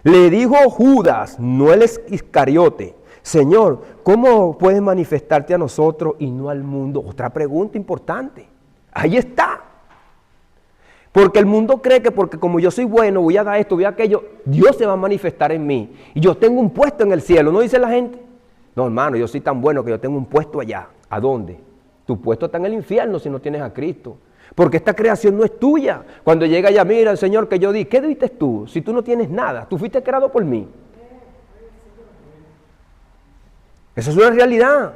Speaker 1: Le dijo Judas, no el Iscariote, Señor, ¿cómo puedes manifestarte a nosotros y no al mundo? Otra pregunta importante. Ahí está. Porque el mundo cree que porque como yo soy bueno, voy a dar esto, voy a aquello, Dios se va a manifestar en mí. Y yo tengo un puesto en el cielo, ¿no dice la gente? No, hermano, yo soy tan bueno que yo tengo un puesto allá. ¿A dónde? Tu puesto está en el infierno si no tienes a Cristo. Porque esta creación no es tuya. Cuando llega allá, mira el Señor que yo di, ¿qué diste tú? Si tú no tienes nada, tú fuiste creado por mí. Esa es una realidad.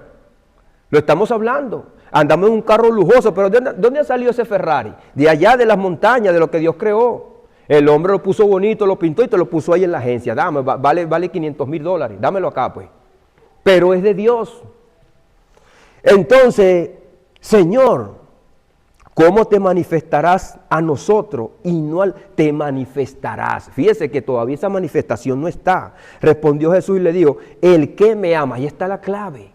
Speaker 1: Lo estamos hablando. Andamos en un carro lujoso, pero ¿dónde ha salido ese Ferrari? De allá, de las montañas, de lo que Dios creó. El hombre lo puso bonito, lo pintó y te lo puso ahí en la agencia. Dame, vale $500,000, dámelo acá pues. Pero es de Dios. Entonces, Señor, ¿cómo te manifestarás a nosotros y no te manifestarás? Fíjese que todavía esa manifestación no está. Respondió Jesús y le dijo, el que me ama, ahí está la clave.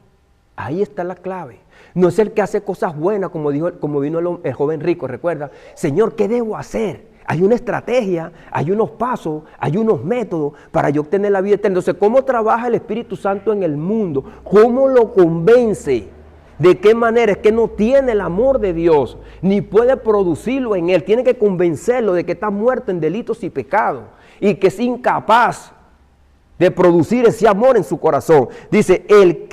Speaker 1: Ahí está la clave. No es el que hace cosas buenas, como vino el joven rico, recuerda. Señor, ¿qué debo hacer? Hay una estrategia, hay unos pasos, hay unos métodos para yo obtener la vida eterna. Entonces, ¿cómo trabaja el Espíritu Santo en el mundo? ¿Cómo lo convence? ¿De qué manera? Es que no tiene el amor de Dios, ni puede producirlo en él. Tiene que convencerlo de que está muerto en delitos y pecados y que es incapaz de producir ese amor en su corazón. Dice, el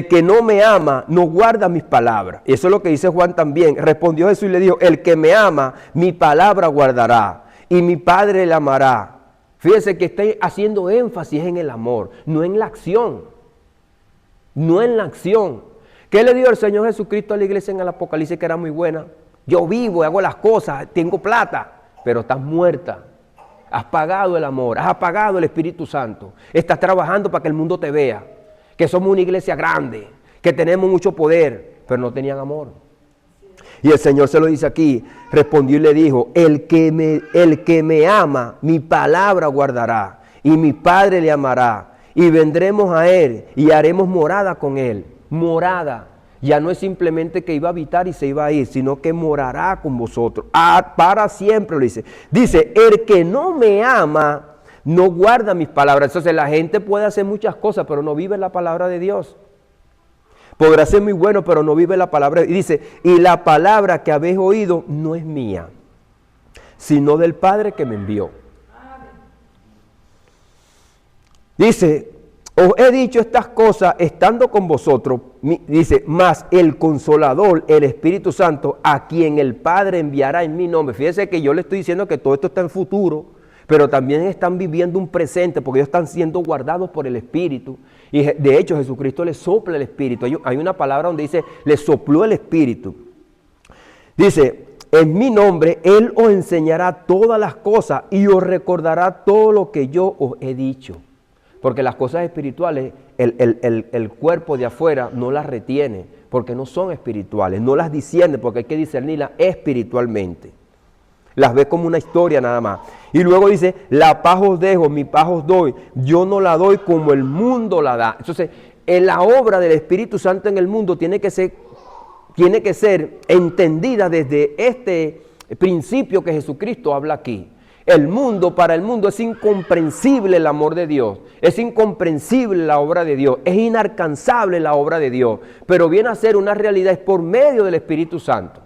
Speaker 1: que no me ama no guarda mis palabras. Eso es lo que dice Juan también. Respondió Jesús y le dijo, el que me ama, mi palabra guardará y mi Padre le amará. Fíjense que está haciendo énfasis en el amor, no en la acción. No en la acción. ¿Qué le dio el Señor Jesucristo a la iglesia en el Apocalipsis que era muy buena? Yo vivo, hago las cosas, tengo plata, pero estás muerta. Has pagado el amor, has apagado el Espíritu Santo. Estás trabajando para que el mundo te vea. Que somos una iglesia grande, que tenemos mucho poder, pero no tenían amor. Y el Señor se lo dice aquí, respondió y le dijo, el que me ama, mi palabra guardará, y mi Padre le amará, y vendremos a él, y haremos morada con él. Morada, ya no es simplemente que iba a habitar y se iba a ir, sino que morará con vosotros, para siempre, lo dice. Dice, el que no me ama, no guarda mis palabras. Entonces la gente puede hacer muchas cosas, pero no vive la palabra de Dios. Podrá ser muy bueno, pero no vive la palabra. Y dice, y la palabra que habéis oído no es mía, sino del Padre que me envió. Dice, os he dicho estas cosas estando con vosotros. Dice, mas el Consolador, el Espíritu Santo, a quien el Padre enviará en mi nombre. Fíjense que yo le estoy diciendo que todo esto está en futuro, pero también están viviendo un presente porque ellos están siendo guardados por el Espíritu. Y de hecho Jesucristo les sopla el Espíritu. Hay una palabra donde dice, les sopló el Espíritu. Dice, en mi nombre Él os enseñará todas las cosas y os recordará todo lo que yo os he dicho. Porque las cosas espirituales, el cuerpo de afuera no las retiene, porque no son espirituales, no las discierne, porque hay que discernirlas espiritualmente. Las ve como una historia nada más. Y luego dice, la paz os dejo, mi paz os doy. Yo no la doy como el mundo la da. Entonces, en la obra del Espíritu Santo en el mundo tiene que ser entendida desde este principio que Jesucristo habla aquí. Para el mundo es incomprensible el amor de Dios, es incomprensible la obra de Dios, es inalcanzable la obra de Dios, pero viene a ser una realidad es por medio del Espíritu Santo.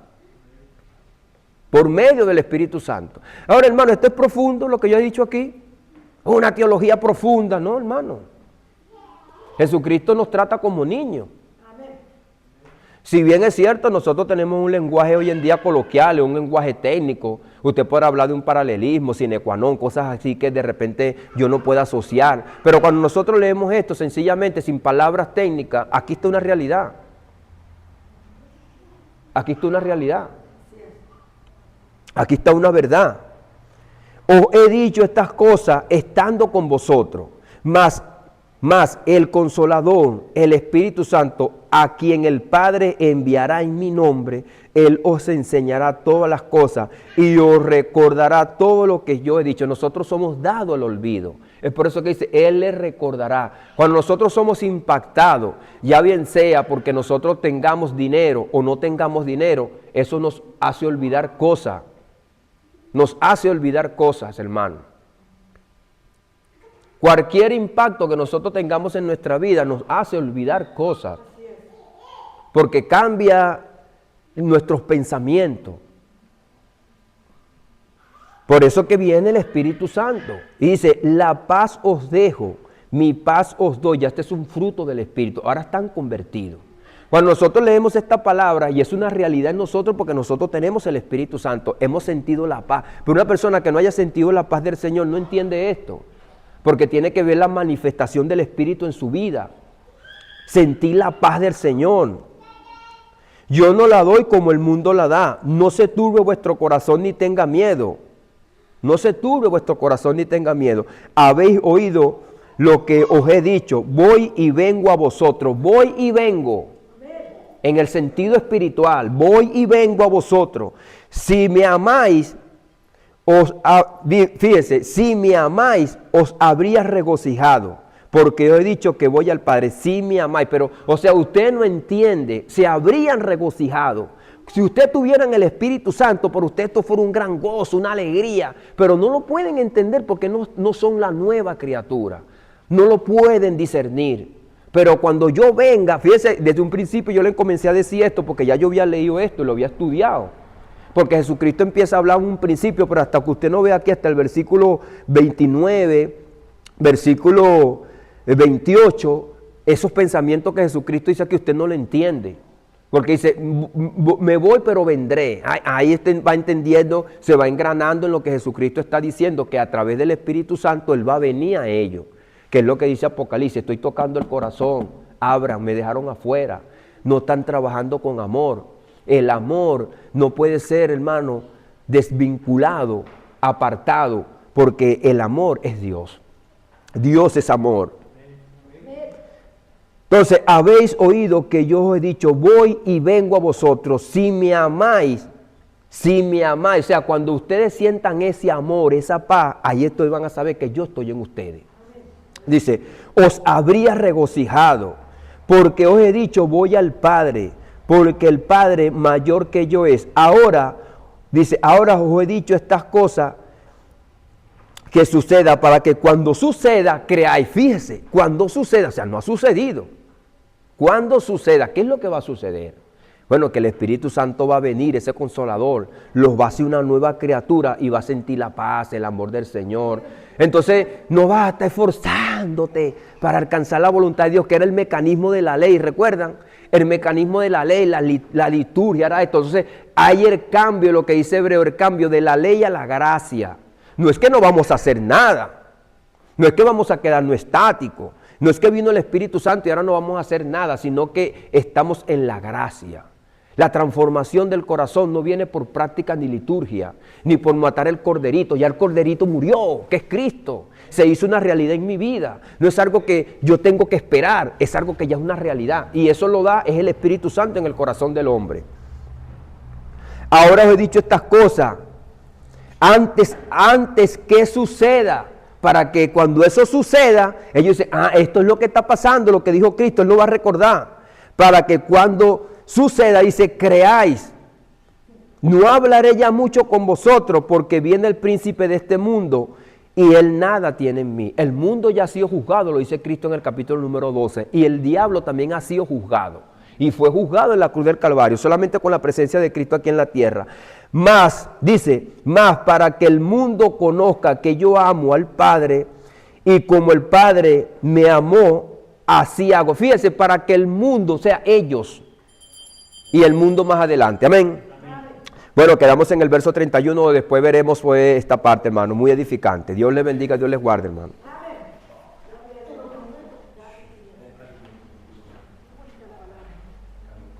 Speaker 1: Por medio del Espíritu Santo. Ahora, hermano, esto es profundo lo que yo he dicho aquí. Es una teología profunda, ¿no, hermano? Jesucristo nos trata como niños. Si bien es cierto, nosotros tenemos un lenguaje hoy en día coloquial, un lenguaje técnico. Usted puede hablar de un paralelismo, sine qua non, cosas así que de repente yo no puedo asociar. Pero cuando nosotros leemos esto sencillamente, sin palabras técnicas, aquí está una realidad. Aquí está una realidad. Aquí está una verdad. Os he dicho estas cosas estando con vosotros, mas el Consolador, el Espíritu Santo, a quien el Padre enviará en mi nombre, Él os enseñará todas las cosas y os recordará todo lo que yo he dicho. Nosotros somos dados al olvido. Es por eso que dice, Él les recordará. Cuando nosotros somos impactados, ya bien sea porque nosotros tengamos dinero o no tengamos dinero, eso nos hace olvidar cosas. Nos hace olvidar cosas, hermano. Cualquier impacto que nosotros tengamos en nuestra vida nos hace olvidar cosas. Porque cambia nuestros pensamientos. Por eso que viene el Espíritu Santo. Y dice, la paz os dejo, mi paz os doy. Ya este es un fruto del Espíritu. Ahora están convertidos. Cuando nosotros leemos esta palabra, y es una realidad en nosotros porque nosotros tenemos el Espíritu Santo, hemos sentido la paz. Pero una persona que no haya sentido la paz del Señor no entiende esto. Porque tiene que ver la manifestación del Espíritu en su vida. Sentir la paz del Señor. Yo no la doy como el mundo la da. No se turbe vuestro corazón ni tenga miedo. No se turbe vuestro corazón ni tenga miedo. Habéis oído lo que os he dicho. Voy y vengo a vosotros. Voy y vengo. En el sentido espiritual. Voy y vengo a vosotros. Si me amáis, fíjese, si me amáis, os habría regocijado, porque yo he dicho que voy al Padre. Si me amáis, pero, o sea, usted no entiende, se habrían regocijado. Si usted tuviera en el Espíritu Santo, por usted esto fuera un gran gozo, una alegría, pero no lo pueden entender porque no son la nueva criatura, no lo pueden discernir. Pero cuando yo venga, fíjese, desde un principio yo le comencé a decir esto porque ya yo había leído esto y lo había estudiado. Porque Jesucristo empieza a hablar en un principio, pero hasta que usted no vea aquí hasta el versículo 29, versículo 28, esos pensamientos que Jesucristo dice que usted no lo entiende. Porque dice, me voy pero vendré. Ahí va entendiendo, se va engranando en lo que Jesucristo está diciendo, que a través del Espíritu Santo Él va a venir a ellos. Que es lo que dice Apocalipsis, estoy tocando el corazón, abran, me dejaron afuera, no están trabajando con amor. El amor no puede ser, hermano, desvinculado, apartado, porque el amor es Dios. Dios es amor. Entonces, habéis oído que yo os he dicho, voy y vengo a vosotros, si me amáis, o sea, cuando ustedes sientan ese amor, esa paz, ahí van a saber que yo estoy en ustedes. Dice, os habría regocijado, porque os he dicho, voy al Padre, porque el Padre mayor que yo es. Ahora, dice, ahora os he dicho estas cosas que suceda para que cuando suceda creáis. Fíjese, cuando suceda, o sea, no ha sucedido. Cuando suceda, ¿qué es lo que va a suceder? Bueno, que el Espíritu Santo va a venir, ese Consolador, los va a hacer una nueva criatura y va a sentir la paz, el amor del Señor. Entonces, no vas a estar esforzándote para alcanzar la voluntad de Dios, que era el mecanismo de la ley, ¿recuerdan? El mecanismo de la ley, la liturgia era esto. Entonces, hay el cambio, lo que dice Hebreo, el cambio de la ley a la gracia. No es que no vamos a hacer nada, no es que vamos a quedarnos estáticos, no es que vino el Espíritu Santo y ahora no vamos a hacer nada, sino que estamos en la gracia. La transformación del corazón no viene por práctica ni liturgia, ni por matar el corderito. Ya el corderito murió, que es Cristo. Se hizo una realidad en mi vida. No es algo que yo tengo que esperar, es algo que ya es una realidad. Y eso lo da, es el Espíritu Santo en el corazón del hombre. Ahora os he dicho estas cosas, antes que suceda, para que cuando eso suceda, ellos dicen, esto es lo que está pasando, lo que dijo Cristo, Él lo va a recordar. Para que cuando suceda, dice, creáis. No hablaré ya mucho con vosotros, porque viene el príncipe de este mundo, y él nada tiene en mí. El mundo ya ha sido juzgado, lo dice Cristo en el capítulo número 12, y el diablo también ha sido juzgado. Y fue juzgado en la cruz del Calvario, solamente con la presencia de Cristo aquí en la tierra. Más, dice, más para que el mundo conozca que yo amo al Padre, y como el Padre me amó, así hago. Fíjense, para que el mundo, o sea, ellos, y el mundo más adelante. Amén. Bueno, quedamos en el verso 31, después veremos esta parte, hermano, muy edificante. Dios les bendiga, Dios les guarde, hermano.